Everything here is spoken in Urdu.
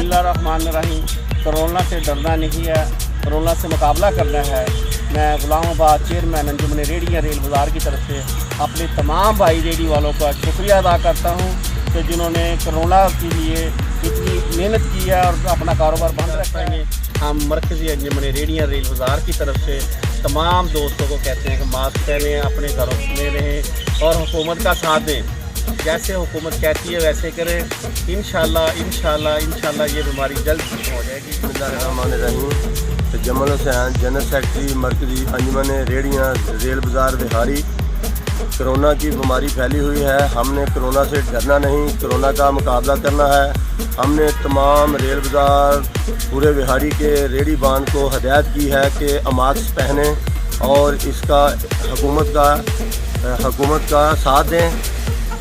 بسم اللہ الرحمن الرحیم۔ کرونا سے ڈرنا نہیں ہے، کرونا سے مقابلہ کرنا ہے۔ میں غلام آباد چیئرمین انجمن ریڑیاں ریل بازار کی طرف سے اپنے تمام بھائی ریڑی والوں کا شکریہ ادا کرتا ہوں کہ جنہوں نے کرونا کے لیے اتنی محنت کی ہے اور اپنا کاروبار بند رکھیں گے۔ ہم مرکزی انجمن ریڑیاں ریل بازار کی طرف سے تمام دوستوں کو کہتے ہیں کہ ماسک پہنیں، اپنے گھروں میں رہیں اور حکومت کا ساتھ دیں۔ جیسے حکومت کہتی ہے ویسے کریں، انشاءاللہ یہ بیماری جلد ختم ہو جائے گی۔ بسم اللہ الرحمن الرحیم۔ انجمن حسین جنرل سیکرٹری مرکزی انجمن ریڑیاں ریل بازار وہاڑی۔ کرونا کی بیماری پھیلی ہوئی ہے، ہم نے کرونا سے ڈرنا نہیں، کرونا کا مقابلہ کرنا ہے۔ ہم نے تمام ریل بازار پورے وہاڑی کے ریڑی بان کو ہدایت کی ہے کہ ماسک پہنیں اور اس کا حکومت کا ساتھ دیں۔